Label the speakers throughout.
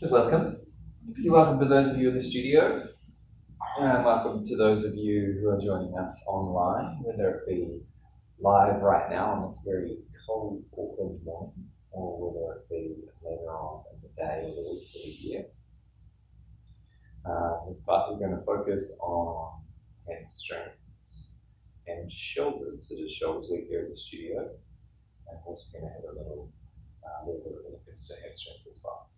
Speaker 1: So welcome. Welcome to those of you in the studio, and welcome to those of you who are joining us online, whether it be live right now on this very cold Auckland morning, or whether it be later on in the day or the week or the year. This class is going to focus on hamstrings and shoulders. It is Shoulders Week here at the studio, and we're also going to have a little bit of a look into hamstrings as well.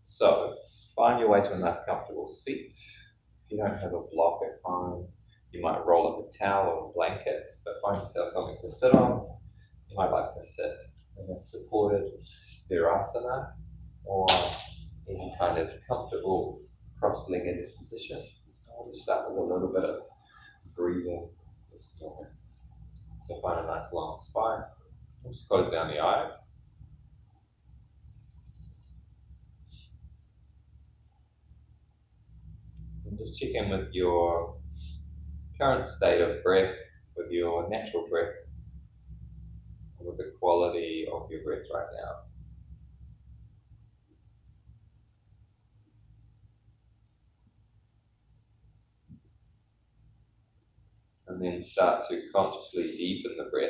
Speaker 1: So, find your way to a nice comfortable seat. If you don't have a block at home, you might roll up a towel or a blanket, but find yourself something to sit on. You might like to sit in a supported virasana or any kind of comfortable cross-legged position. I'll just start with a little bit of breathing this morning. So find a nice long spine. Just close down the eyes. And just check in with your current state of breath, with your natural breath, with the quality of your breath right now. And then start to consciously deepen the breath.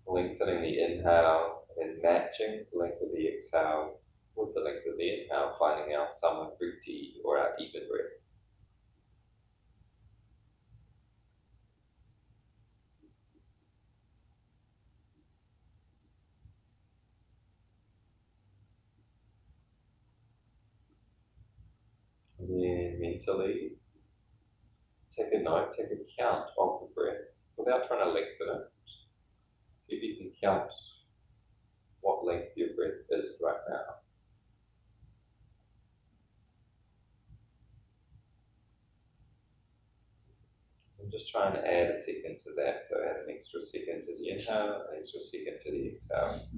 Speaker 1: Lengthening the inhale and matching the length of the exhale with the length of the inhale, finding our samavritti or our even breath. And then mentally, take a note, take a count of the breath without trying to lengthen it. See if you can count what length your breath is right now. I'm just trying to add a second to that, so add an extra second to the inhale, an extra second to the exhale.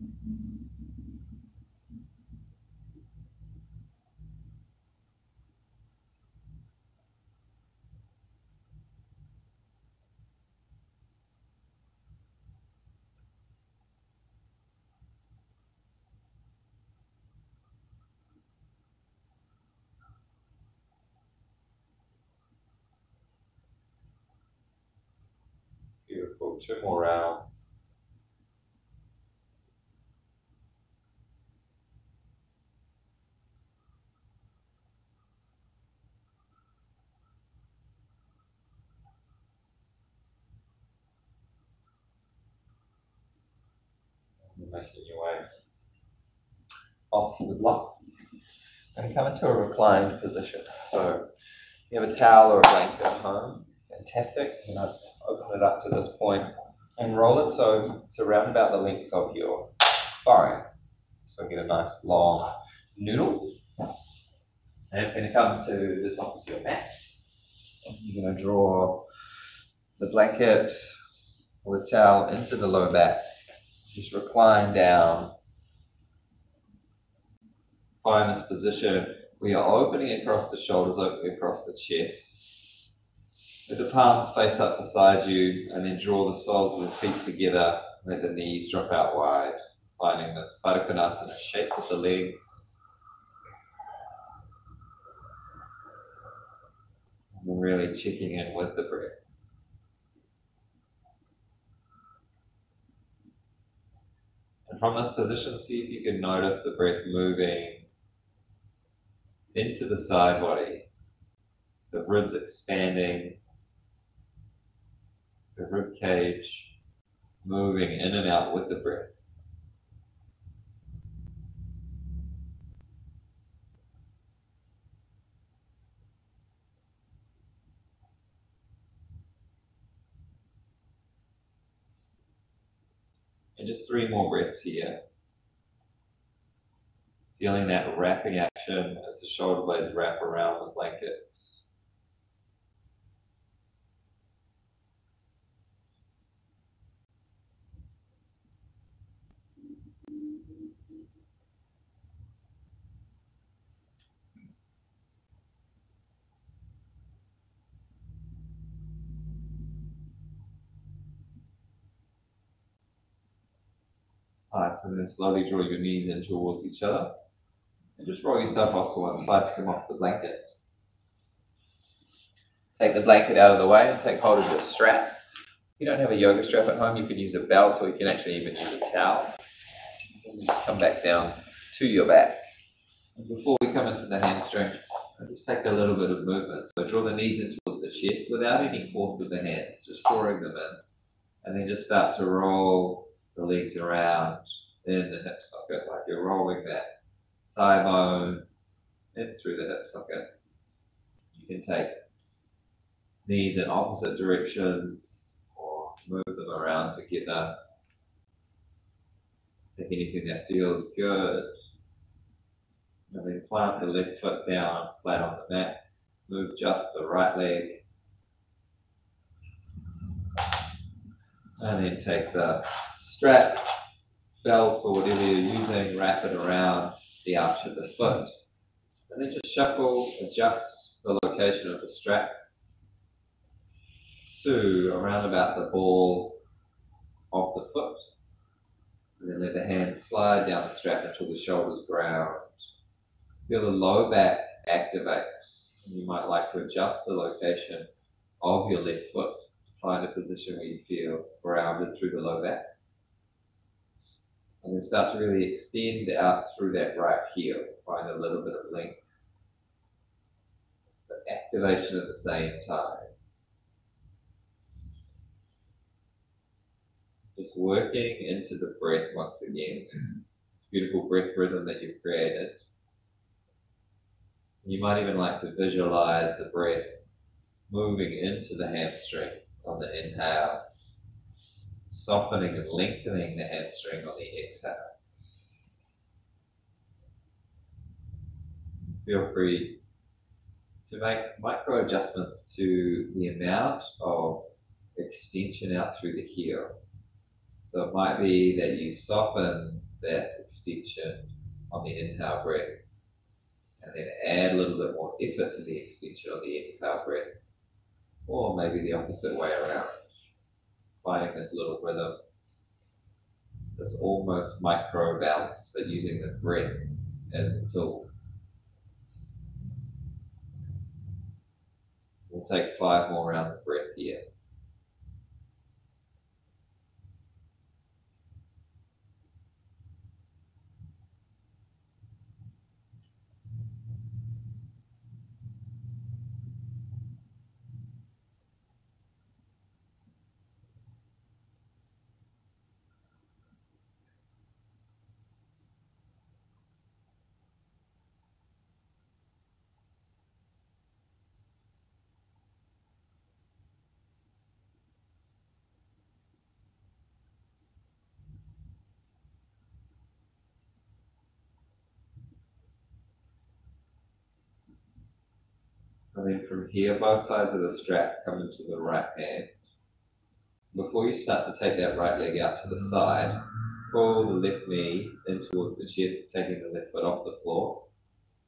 Speaker 1: Beautiful, 2 more rounds. And making your way off the block. And come into a reclined position. So you have a towel or a blanket at home. Fantastic. And I've opened it up to this point and roll it so it's around about the length of your spine. So get a nice long noodle. And it's going to come to the top of your mat. You're going to draw the blanket or the towel into the lower back. Just recline down. Find this position. We are opening across the shoulders, opening across the chest. Let the palms face up beside you, and then draw the soles of the feet together. Let the knees drop out wide. Finding this Baddha Konasana shape with the legs. And really checking in with the breath. And from this position, see if you can notice the breath moving into the side body, the ribs expanding, the rib cage moving in and out with the breath. And just 3 more breaths here. Feeling that wrapping action as the shoulder blades wrap around the blanket. Alright, so then slowly draw your knees in towards each other. And just roll yourself off to one side to come off the blanket. Take the blanket out of the way and take hold of your strap. If you don't have a yoga strap at home, you can use a belt, or you can actually even use a towel. And just come back down to your back. And before we come into the hamstring, just take a little bit of movement. So draw the knees in towards the chest without any force with the hands, just drawing them in. And then just start to roll the legs around in the hip socket, like you're rolling that thigh bone in through the hip socket. You can take knees in opposite directions or move them around together. Take anything that feels good. And then plant the left foot down, flat on the mat. Move just the right leg. And then take the strap, belt, or whatever you're using, wrap it around the arch of the foot. And then just shuffle, adjust the location of the strap to around about the ball of the foot. And then let the hands slide down the strap until the shoulders ground. Feel the low back activate. And you might like to adjust the location of your left foot to find a position where you feel grounded through the low back. And then start to really extend out through that right heel. Find a little bit of length, but activation at the same time. Just working into the breath once again. This beautiful breath rhythm that you've created. You might even like to visualize the breath moving into the hamstring on the inhale, softening and lengthening the hamstring on the exhale. Feel free to make micro adjustments to the amount of extension out through the heel. So it might be that you soften that extension on the inhale breath, and then add a little bit more effort to the extension on the exhale breath. Or maybe the opposite way around. Finding this little rhythm, this almost micro balance, but using the breath as a tool. We'll take 5 more rounds of breath here. And then from here, both sides of the strap come into the right hand. Before you start to take that right leg out to the side, pull the left knee in towards the chest, taking the left foot off the floor,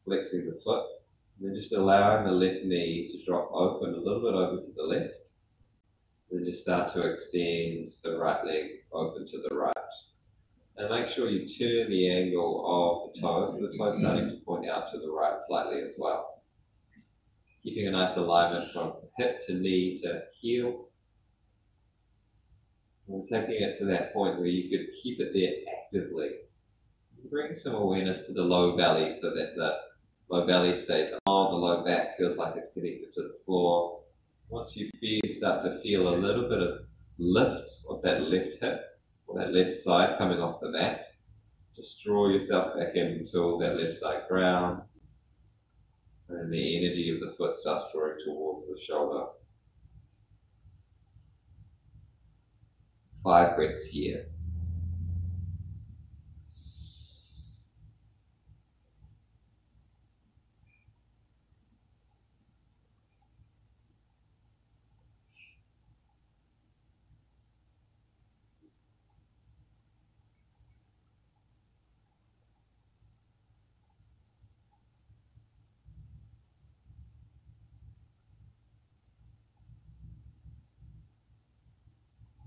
Speaker 1: flexing the foot, and then just allowing the left knee to drop open a little bit over to the left. Then just start to extend the right leg open to the right. And make sure you turn the angle of the toes, so the toes starting to point out to the right slightly as well. Keeping a nice alignment from hip to knee to heel. And taking it to that point where you could keep it there actively. Bring some awareness to the low belly so that the low belly stays on, the low back feels like it's connected to the floor. Once you start to feel a little bit of lift of that left hip or that left side coming off the mat, just draw yourself back in until that left side grounds. And the energy of the foot starts drawing towards the shoulder. 5 breaths here.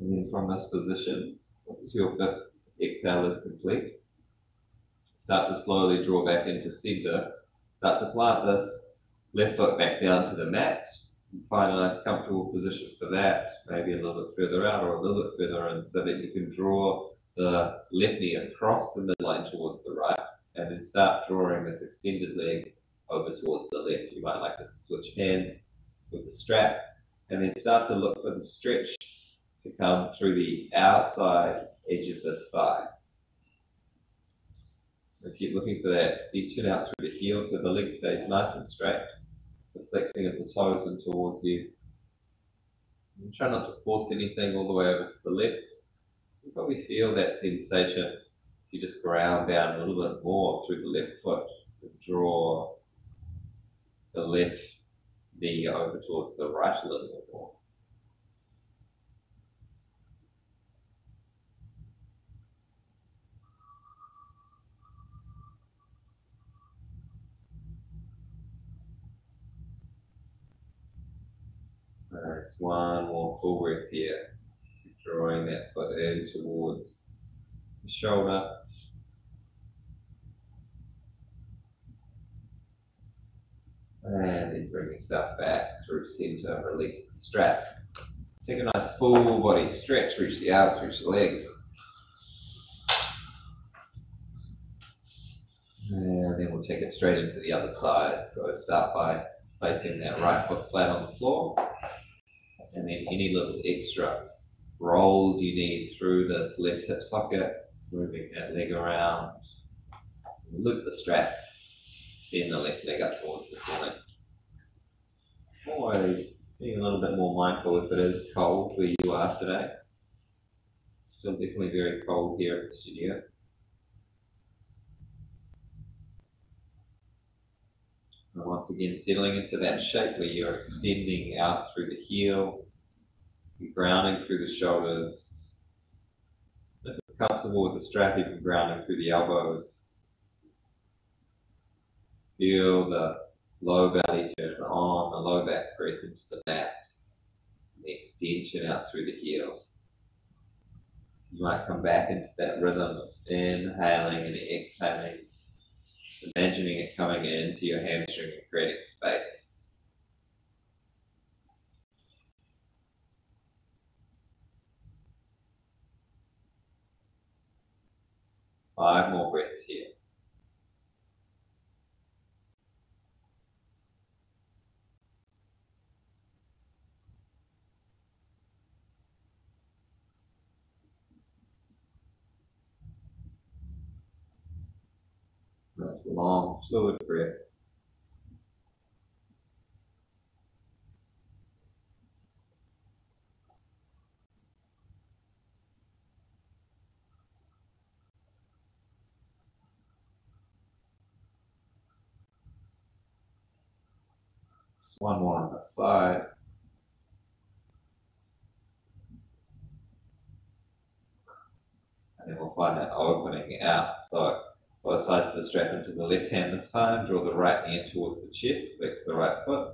Speaker 1: And then from this position, what is your 5th exhale is complete. Start to slowly draw back into center. Start to plant this left foot back down to the mat. Find a nice comfortable position for that, maybe a little bit further out or a little bit further in, so that you can draw the left knee across the midline towards the right, and then start drawing this extended leg over towards the left. You might like to switch hands with the strap, and then start to look for the stretch to come through the outside edge of this thigh. And keep looking for that extension out through the heel so the leg stays nice and straight. The flexing of the toes in towards you. And try not to force anything all the way over to the left. You probably feel that sensation if you just ground down a little bit more through the left foot and draw the left knee over towards the right a little bit more. Nice, one more full breath here. Drawing that foot in towards the shoulder. And then bring yourself back through center, release the strap. Take a nice full body stretch, reach the arms, reach the legs. And then we'll take it straight into the other side. So start by placing that right foot flat on the floor. And then any little extra rolls you need through this left hip socket, moving that leg around. Loop the strap, extend the left leg up towards the ceiling. Always being a little bit more mindful if it is cold where you are today. Still definitely very cold here at the studio. And once again, settling into that shape where you're extending out through the heel, you're grounding through the shoulders. If it's comfortable with the strap, you can grounding through the elbows. Feel the low belly turn on, the low back press into the mat, the extension out through the heel. You might come back into that rhythm of inhaling and exhaling, imagining it coming into your hamstring and creating space. Five more breaths here. Nice long, fluid breaths. Just one more on the side. And then we'll find that opening out. So both sides of the strap into the left hand this time. Draw the right knee in towards the chest, flex the right foot.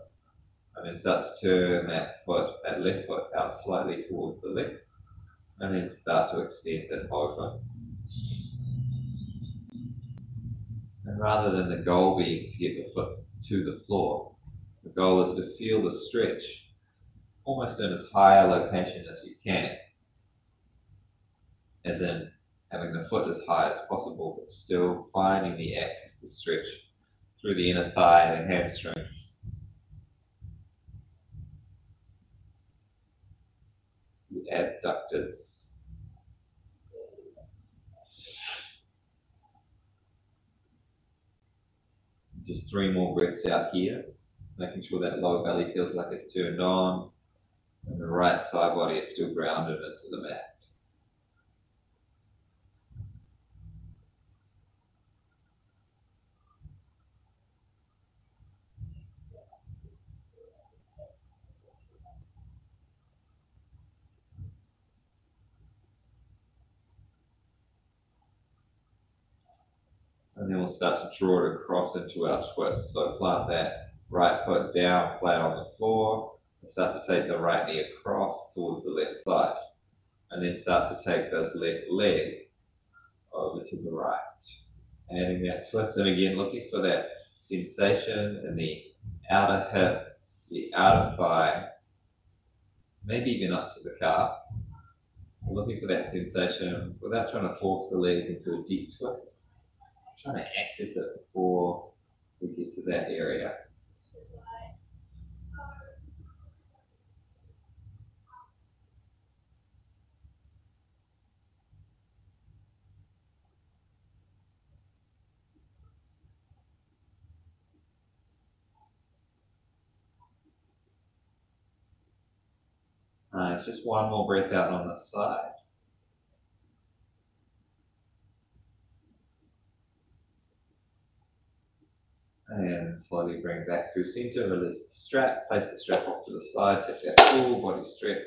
Speaker 1: And then start to turn that foot, that left foot out slightly towards the left. And then start to extend it open. And rather than the goal being to get the foot to the floor, the goal is to feel the stretch almost in as high a location as you can. As in having the foot as high as possible, but still finding the axis, the stretch through the inner thigh and hamstrings. The abductors. Just 3 more breaths out here, making sure that lower belly feels like it's turned on and the right side body is still grounded into the mat. And then we'll start to draw it across into our twist. So plant that right foot down flat on the floor. And start to take the right knee across towards the left side. And then start to take this left leg over to the right. Adding that twist, and again looking for that sensation in the outer hip, the outer thigh, maybe even up to the calf. Looking for that sensation without trying to force the leg into a deep twist. Trying to access it before we get to that area. It's just one more breath out on the side. And slowly bring back through center, release the strap, place the strap off to the side, take that full body stretch.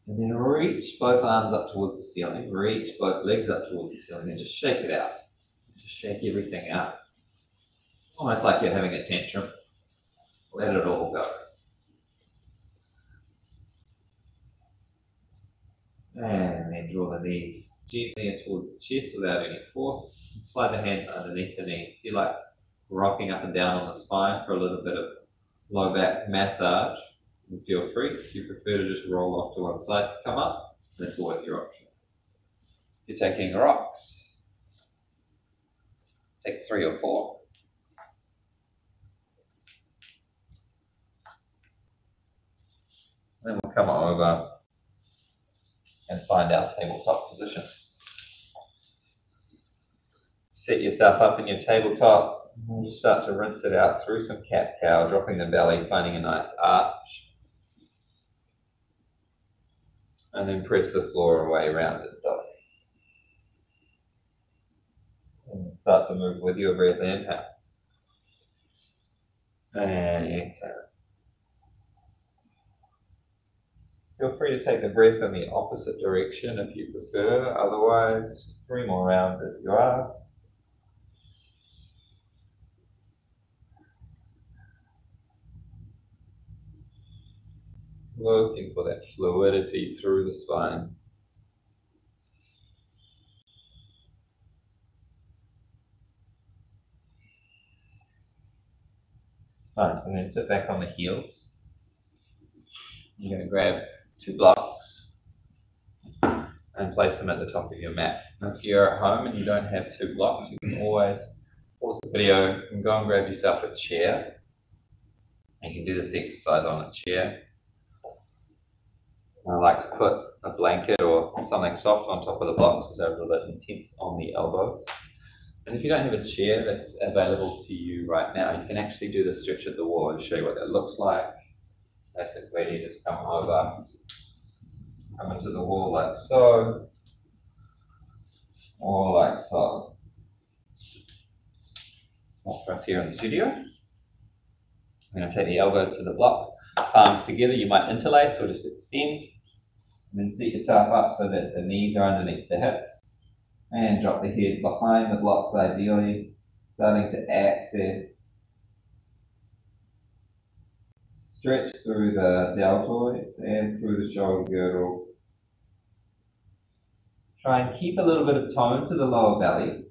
Speaker 1: And then reach both arms up towards the ceiling, reach both legs up towards the ceiling, and just shake it out. Just shake everything out. Almost like you're having a tantrum. Let it all go. And then draw the knees gently in towards the chest without any force. Slide the hands underneath the knees. If you like rocking up and down on the spine for a little bit of low back massage, feel free. If you prefer to just roll off to one side to come up, that's always your option. If you're taking rocks, take 3 or 4. Then we'll come over and find our tabletop position. Set yourself up in your tabletop, and you start to rinse it out through some cat-cow, dropping the belly, finding a nice arch. And then press the floor away around it, dog. And start to move with your breath. Inhale. And exhale. Feel free to take the breath in the opposite direction if you prefer. Otherwise, just 3 more rounds as you are. Looking for that fluidity through the spine. Nice, and then sit back on the heels. You're going to grab 2 blocks and place them at the top of your mat. Now, if you're at home and you don't have 2 blocks, you can always pause the video and go and grab yourself a chair. And you can do this exercise on a chair. I like to put a blanket or something soft on top of the blocks because they're a little bit intense on the elbows. And if you don't have a chair that's available to you right now, you can actually do the stretch at the wall and show you what that looks like. Basically, you just come over, come into the wall like so, or like so. Not for us here in the studio. I'm going to take the elbows to the block, palms together. You might interlace or just extend. And then set yourself up so that the knees are underneath the hips. And drop the head behind the blocks ideally, starting to access. Stretch through the deltoids and through the shoulder girdle. Try and keep a little bit of tone to the lower belly.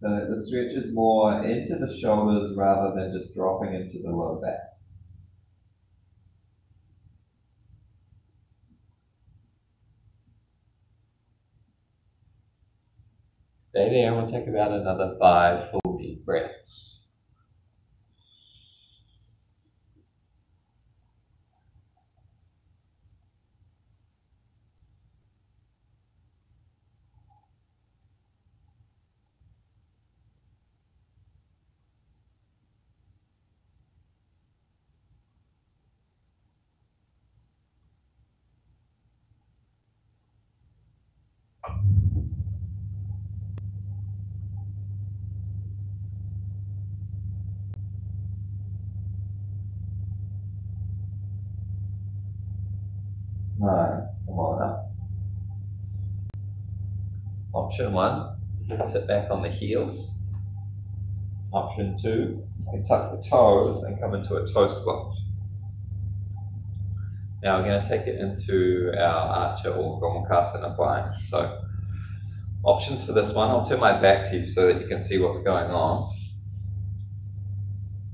Speaker 1: So that the stretch is more into the shoulders rather than just dropping into the lower back. Stay there, and we'll take about another 5 full deep breaths. Nice, come on up. Option 1, you can sit back on the heels. Option 2, you can tuck the toes and come into a toe squat. Now we're going to take it into our Archer or Gomukhasana bind. So options for this one, I'll turn my back to you so that you can see what's going on.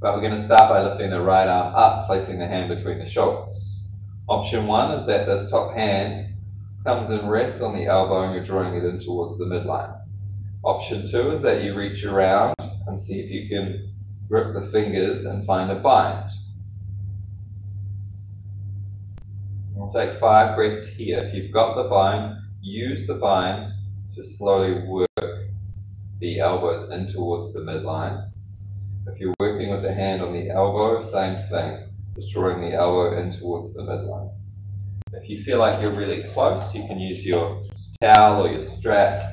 Speaker 1: But we're going to start by lifting the right arm up, placing the hand between the shoulders. Option one is that this top hand comes and rests on the elbow and you're drawing it in towards the midline. Option two is that you reach around and see if you can grip the fingers and find a bind. We'll take 5 breaths here. If you've got the bind, use the bind to slowly work the elbows in towards the midline. If you're working with the hand on the elbow, same thing, just drawing the elbow in towards the midline. If you feel like you're really close, you can use your towel or your strap.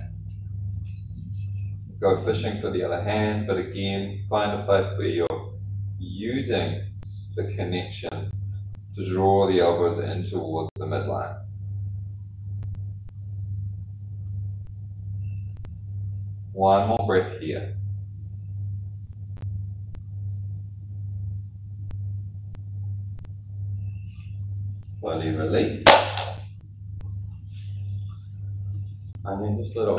Speaker 1: Go fishing for the other hand, but again, find a place where you're using the connection to draw the elbows in towards the midline. One more breath here. Slowly release. And then just little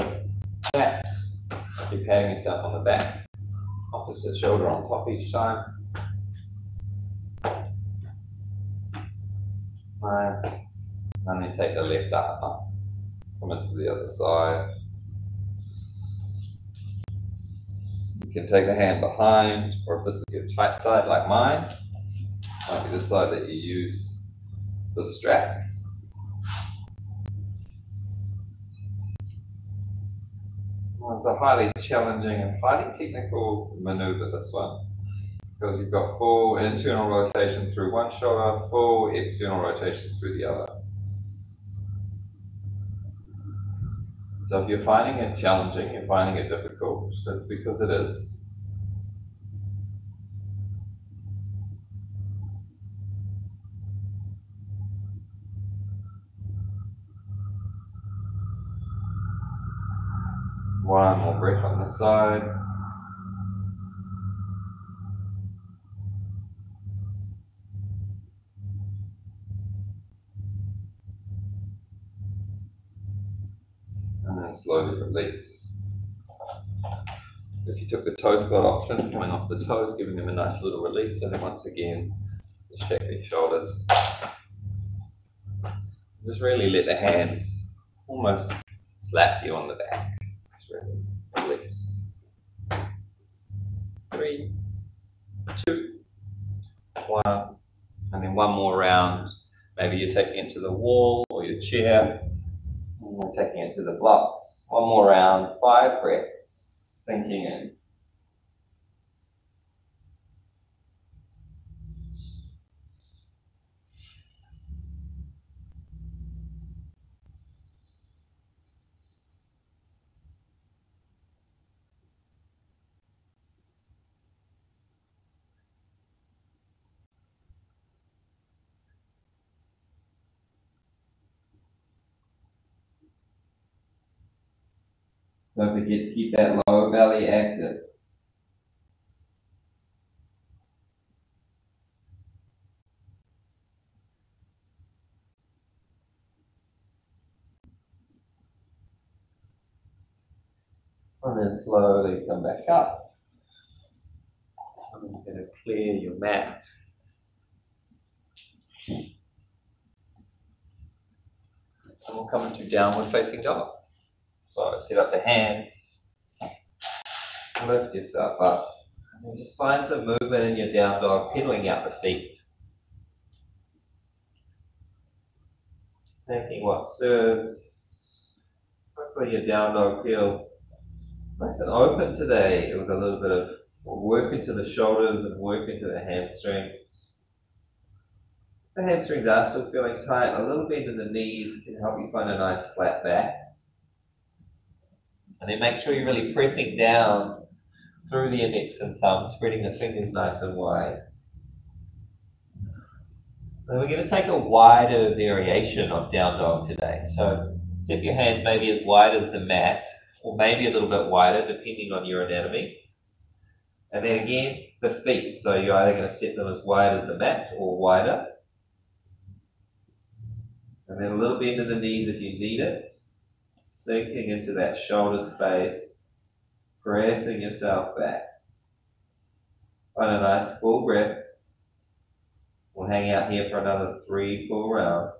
Speaker 1: taps. You're patting yourself on the back. Opposite shoulder on top each time. Nice. And then take the left arm up. Come into the other side. You can take the hand behind, or if this is your tight side like mine, might be the side that you use the strap. Well, it's a highly challenging and highly technical maneuver, this one, because you've got full internal rotation through one shoulder, full external rotation through the other. So if you're finding it challenging, you're finding it difficult, that's because it is. One more breath on this side. And then slowly release. If you took the toe squat option, coming off the toes, giving them a nice little release, and then once again, just shake the shoulders. Just really let the hands almost slap you on the back. Just really release. 3, 2, 1, and then one more round. Maybe you're taking it to the wall or your chair, and you're taking it to the blocks. One more round, 5 breaths, sinking in. Don't forget to keep that lower belly active. And then slowly come back up. And you're going to clear your mat. And we'll come into downward facing dog. So set up the hands, lift yourself up, and then just find some movement in your down dog, pedaling out the feet. Thinking what serves. Hopefully your down dog feels nice and open today, with a little bit of work into the shoulders and work into the hamstrings. The hamstrings are still feeling tight. A little bend in the knees can help you find a nice flat back. And then make sure you're really pressing down through the index and thumb, spreading the fingers nice and wide. And we're going to take a wider variation of down dog today. So step your hands maybe as wide as the mat, or maybe a little bit wider, depending on your anatomy. And then again, the feet. So you're either going to step them as wide as the mat or wider. And then a little bend in the knees if you need it. Sinking into that shoulder space, pressing yourself back. Find a nice full breath. We'll hang out here for another 3 full rounds.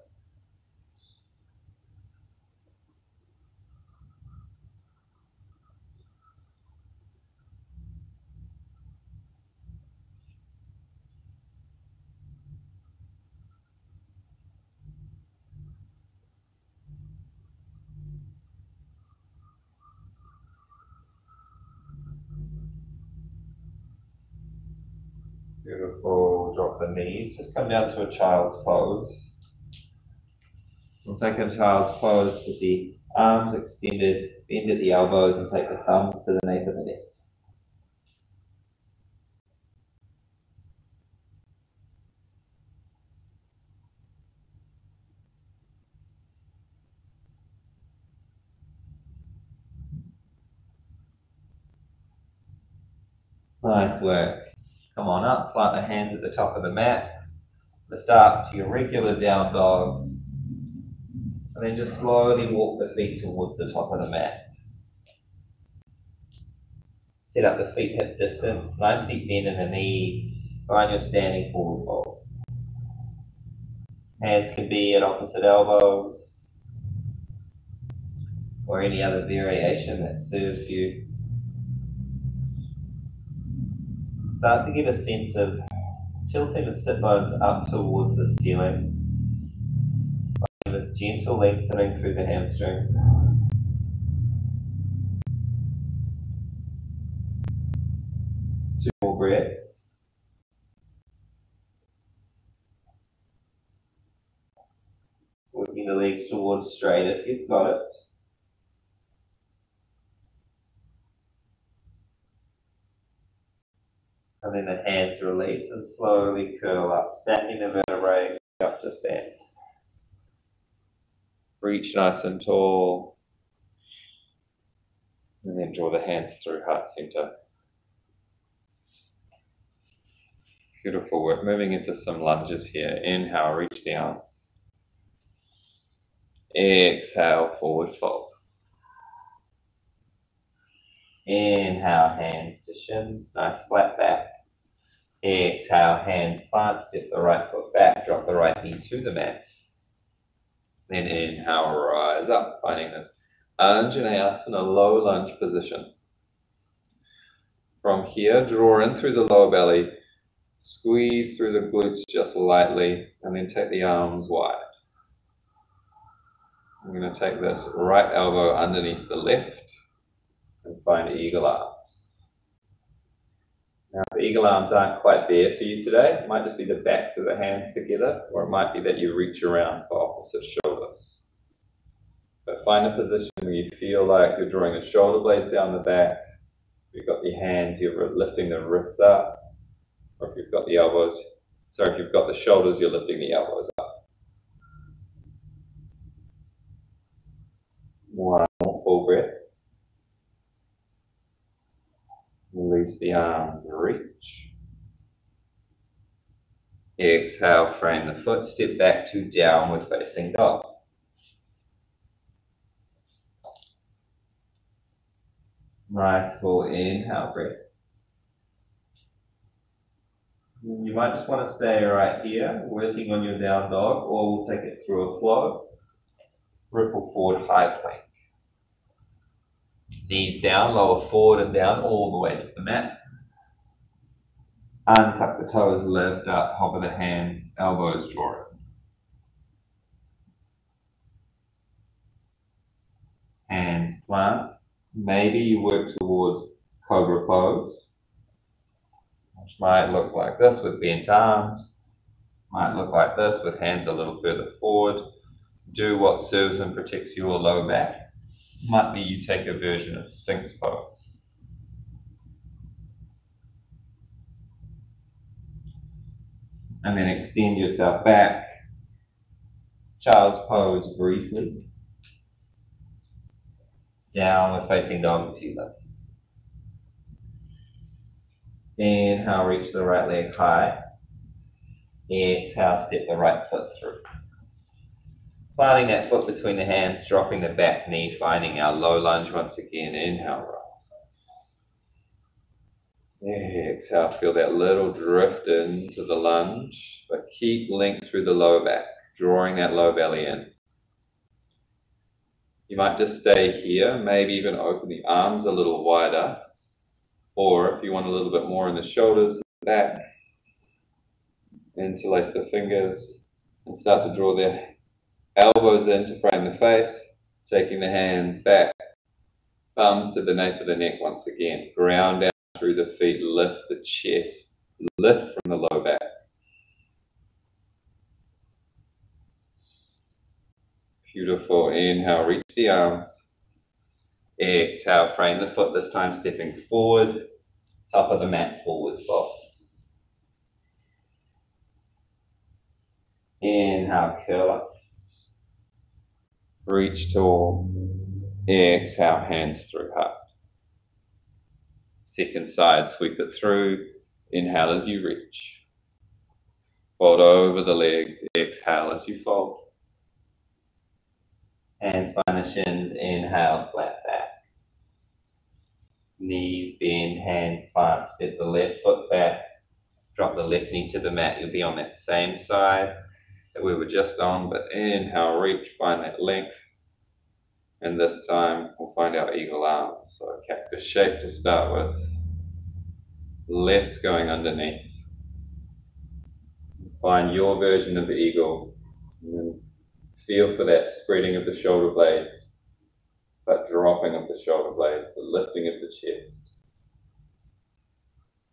Speaker 1: Beautiful. Drop the knees. Just come down to a child's pose. We'll take a child's pose with the arms extended, bend at the elbows, and take the thumbs to the nape of the neck. Nice work. Come on up, plant the hands at the top of the mat, lift up to your regular down dog, and then just slowly walk the feet towards the top of the mat. Set up the feet hip distance, nice deep bend in the knees, find your standing forward fold. Hands can be at opposite elbows, or any other variation that serves you. Start to get a sense of tilting the sit bones up towards the ceiling. Finding this gentle lengthening through the hamstrings. 2 more breaths. Working the legs towards straight if you've got it. And then the hands release and slowly curl up, stacking the vertebrae up to stand. Reach nice and tall. And then draw the hands through heart center. Beautiful work. Moving into some lunges here. Inhale, reach the arms. Exhale, forward fold. Inhale, hands to shins, nice flat back. Exhale, hands plant, step the right foot back, drop the right knee to the mat. Then inhale, rise up, finding this Anjaneyasana, low lunge position. From here, draw in through the lower belly, squeeze through the glutes just lightly, and then take the arms wide. I'm going to take this right elbow underneath the left and find eagle arms. Now, if eagle arms aren't quite there for you today, it might just be the backs of the hands together, or it might be that you reach around for opposite shoulders. But find a position where you feel like you're drawing the shoulder blades down the back, you've got the hands, you're lifting the wrists up, or if you've got the elbows, if you've got the shoulders, you're lifting the elbows up. One more full breath. Release the arms, reach. Exhale, frame the foot, step back to downward facing dog. Nice full inhale breath. You might just want to stay right here, working on your down dog, or we'll take it through a flow. Ripple forward, high plank. Knees down, lower forward and down, all the way to the mat. Untuck the toes, lift up, hover the hands, elbows draw in. Hands plant. Maybe you work towards cobra pose, which might look like this with bent arms. Might look like this with hands a little further forward. Do what serves and protects your low back. Might be you take a version of Sphinx pose. And then extend yourself back. Child's pose briefly. Downward facing dog as you lift. Inhale, reach the right leg high. Exhale, step the right foot through. Planting that foot between the hands, dropping the back knee, finding our low lunge once again. Inhale, rise. Exhale, feel that little drift into the lunge, but keep length through the lower back, drawing that low belly in. You might just stay here, maybe even open the arms a little wider, or if you want a little bit more in the shoulders, back, interlace the fingers, and start to draw the elbows in to frame the face, taking the hands back, thumbs to the nape of the neck once again. Ground down through the feet, lift the chest, lift from the low back. Beautiful. Inhale, reach the arms. Exhale, frame the foot, this time stepping forward, top of the mat, forward fold. Inhale, curl up. Reach tall. Exhale, hands through heart. Second side, sweep it through. Inhale as you reach. Fold over the legs. Exhale as you fold. Hands find the shins. Inhale, flat back. Knees bend, hands plant. Step the left foot back. Drop the left knee to the mat. You'll be on that same side that we were just on, but inhale, reach, find that length. And this time we'll find our eagle arms. So a cactus shape to start with. Left going underneath. Find your version of the eagle. And then feel for that spreading of the shoulder blades, but dropping of the shoulder blades, the lifting of the chest.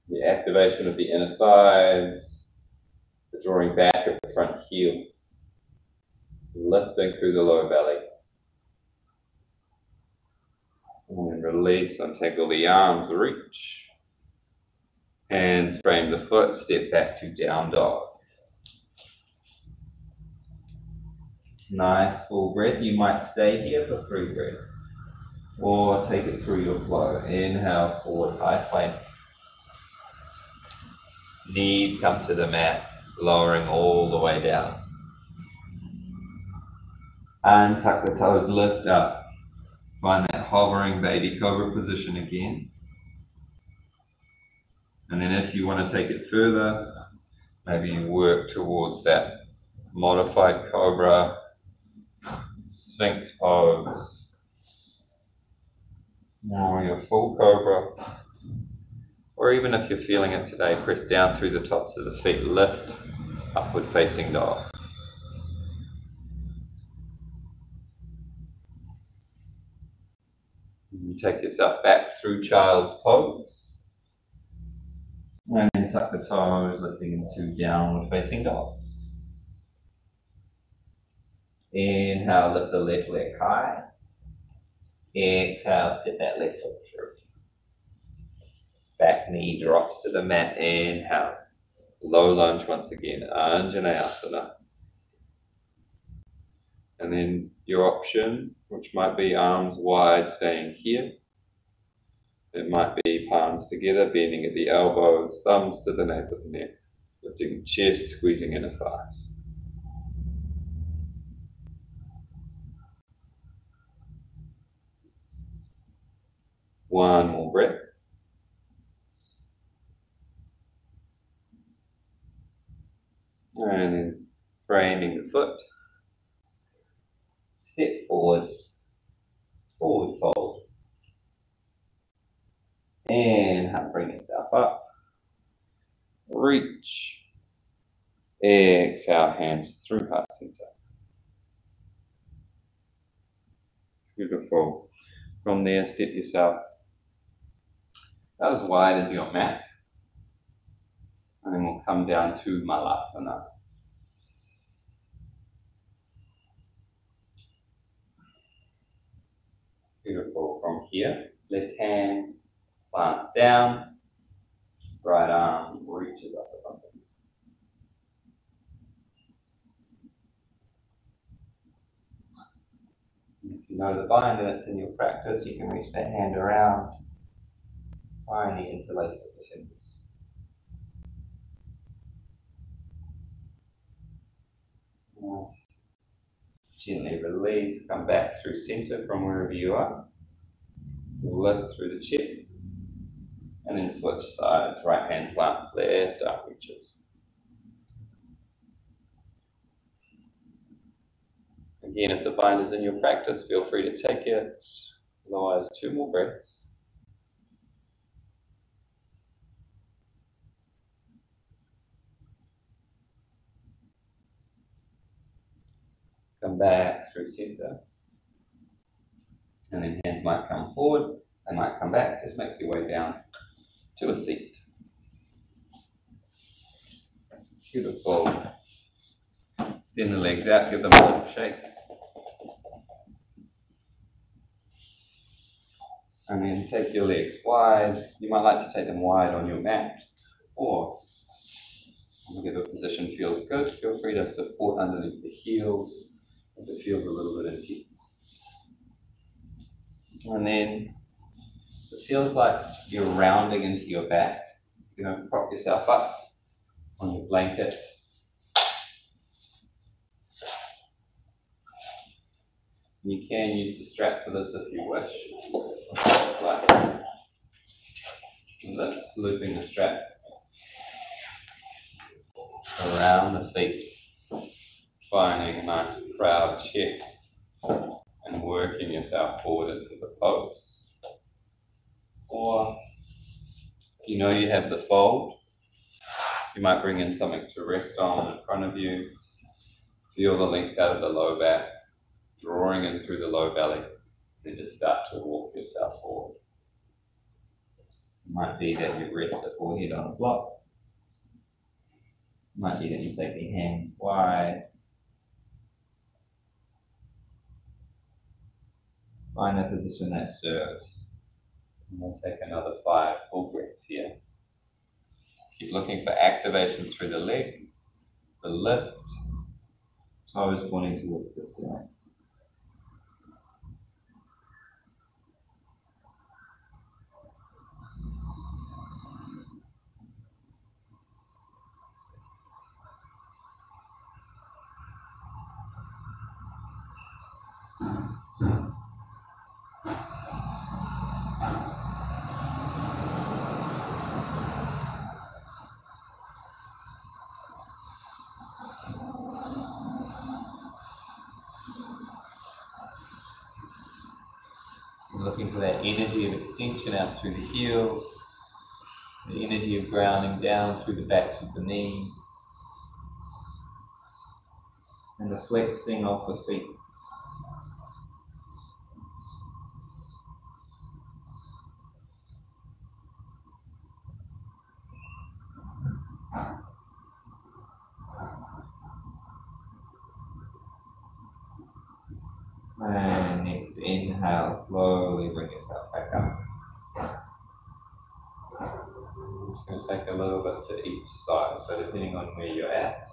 Speaker 1: The activation of the inner thighs, the drawing back of the front heel, lifting through the lower belly. And then release, untangle the arms, reach. Hands frame the foot, step back to down dog. Nice full breath. You might stay here for 3 breaths, or take it through your flow. Inhale, forward, high plank. Knees come to the mat, lowering all the way down. Untuck the toes, lift up. Find that hovering baby cobra position again. And then if you want to take it further, maybe you work towards that modified cobra, sphinx pose, or your full cobra. Or even if you're feeling it today, press down through the tops of the feet, lift, upward facing dog. You take yourself back through child's pose. And then tuck the toes, lifting into downward facing dog. Inhale, lift the left leg high. Exhale, step that left foot through. Back knee drops to the mat. Inhale. Low lunge once again. Anjaneyasana. And then your option, which might be arms wide, staying here. It might be palms together, bending at the elbows, thumbs to the nape of the neck, lifting the chest, squeezing inner thighs. One more breath. And then framing the foot. Step forward, forward fold. Inhale, bring yourself up. Reach. Exhale, hands through heart center. Beautiful. From there, step yourself as wide as your mat. And then we'll come down to Malasana. Beautiful. From here, left hand plants down, right arm reaches up above it. If you know the bind and it's in your practice, you can reach that hand around, finally interlace the fingers. Nice. Gently release, come back through center from wherever you are. Lift through the chest. And then switch sides. Right hand plants, left arm reaches. Again, if the bind is in your practice, feel free to take it. Otherwise, 2 more breaths. Come back through center. And then hands might come forward, they might come back. Just make your way down to a seat. Beautiful. Send the legs out, give them a little shake. And then take your legs wide. You might like to take them wide on your mat, or whatever position feels good. Feel free to support underneath the heels if it feels a little bit intense. And then it feels like you're rounding into your back. You know, prop yourself up on your blanket. You can use the strap for this if you wish. Like this, looping the strap around the feet, finding a nice proud chest and working yourself forward into the pose. Or if you know you have the fold, you might bring in something to rest on in front of you. Feel the length out of the low back, drawing in through the low belly, then just start to walk yourself forward. It might be that you rest the forehead on a block. It might be that you take the hands wide. Find a position that serves. And we'll take another 5 full breaths here. Keep looking for activation through the legs, the lift, toes pointing towards the ceiling. Looking for that energy of extension out through the heels, the energy of grounding down through the backs of the knees, and the flexing of the feet. And next inhale, slowly bring yourself back up. I'm just going to take a little bit to each side, so depending on where you're at,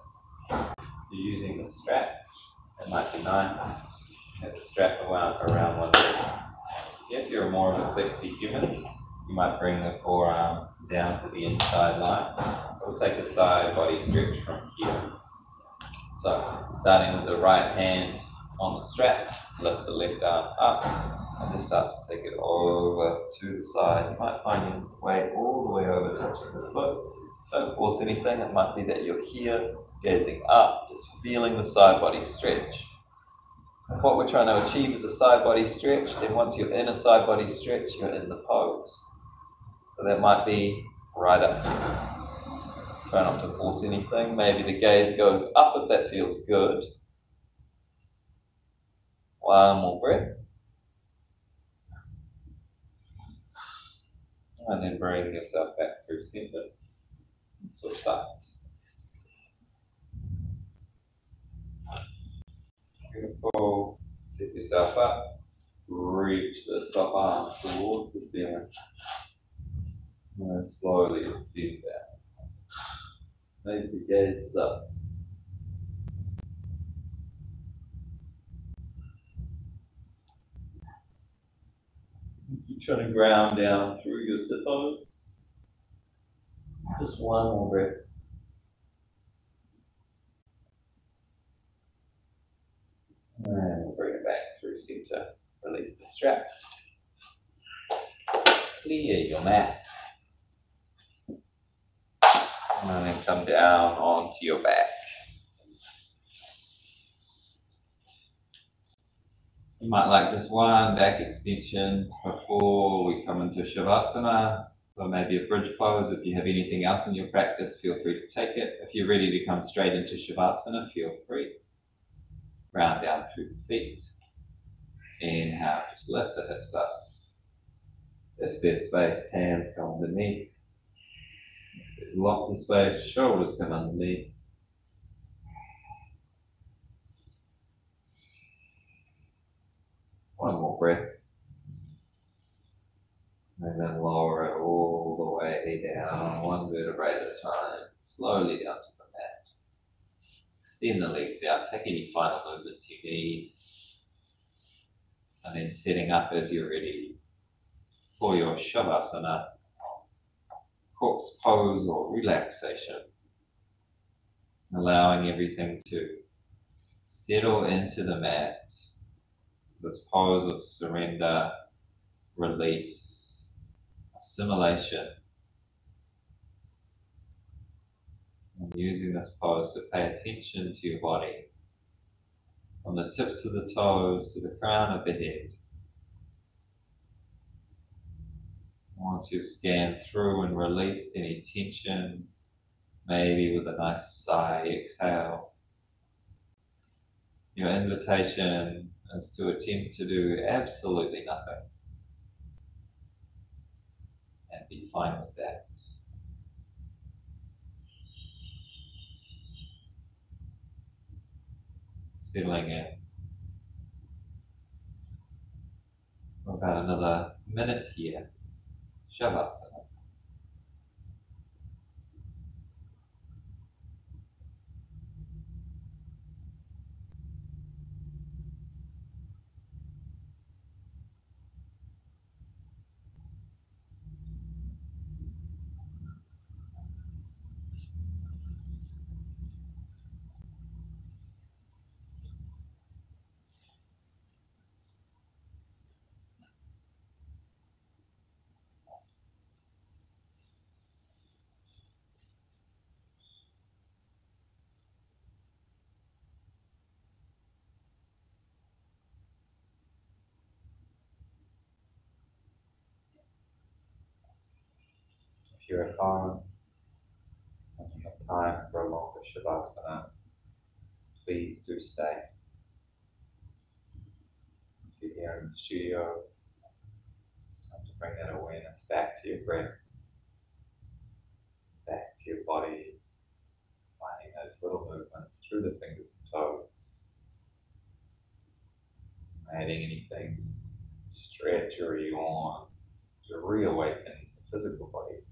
Speaker 1: you're using the strap. It might be nice to have the strap around one leg. If you're more of a flexy human, you might bring the forearm down to the inside line. We'll take a side body stretch from here. So, starting with the right hand on the strap, lift the left arm up, and just start to take it over to the side. You might find your way all the way over, touching the foot. Don't force anything. It might be that you're here, gazing up, just feeling the side body stretch. And what we're trying to achieve is a side body stretch. Then once you're in a side body stretch, you're in the pose. So that might be right up here. Try not to force anything. Maybe the gaze goes up if that feels good. One more breath. And then bring yourself back through center. And switch sides. Beautiful. Sit yourself up. Reach the top arm towards the ceiling. And then slowly extend that. Maybe the gaze is up. Keep trying to ground down through your sit bones. Just one more breath. And we'll bring it back through center. Release the strap. Clear your mat. And then come down onto your back. You might like just one back extension before we come into Shavasana, or maybe a bridge pose. If you have anything else in your practice, feel free to take it. If you're ready to come straight into Shavasana, feel free. Round down through the feet. Inhale, just lift the hips up. If there's space, hands come underneath. If there's lots of space, shoulders come underneath. One more breath. And then lower it all the way down, one vertebrae at a time, slowly down to the mat. Extend the legs out, take any final movements you need. And then setting up as you're ready for your Shavasana, corpse pose or relaxation. Allowing everything to settle into the mat. This pose of surrender, release, assimilation. And using this pose to pay attention to your body. From the tips of the toes to the crown of the head. Once you've scanned through and released any tension, maybe with a nice sigh, exhale. Your invitation is to attempt to do absolutely nothing. And be fine with that. Settling in. For about another minute here. Shavasana. If you're at home and you have time for a longer Shavasana, please do stay. If you're here in the studio, it's time to bring that awareness back to your breath, back to your body, finding those little movements through the fingers and toes. Adding anything, stretch or yawn to reawaken the physical body.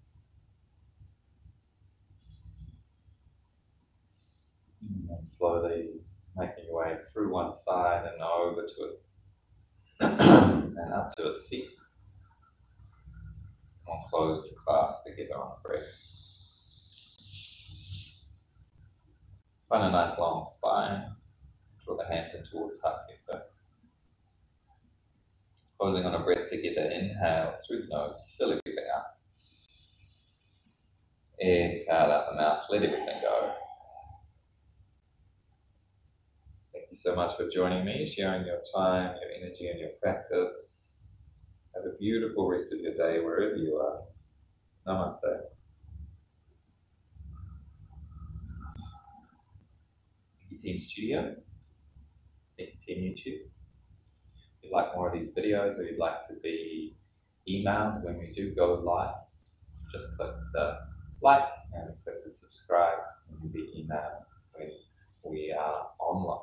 Speaker 1: And then slowly making your way through one side and over to it, and up to a seat. We'll close the class together on the breath. Find a nice long spine. Draw the hands in towards heart center. Closing on a breath together. Inhale through the nose, fill everything up. Exhale out the mouth, let everything go. Thank you so much for joining me, sharing your time, your energy, and your practice. Have a beautiful rest of your day wherever you are. Namaste. Team Studio, Team YouTube. If you'd like more of these videos or you'd like to be emailed when we do go live, just click the like and click the subscribe and you'll be emailed when we are online.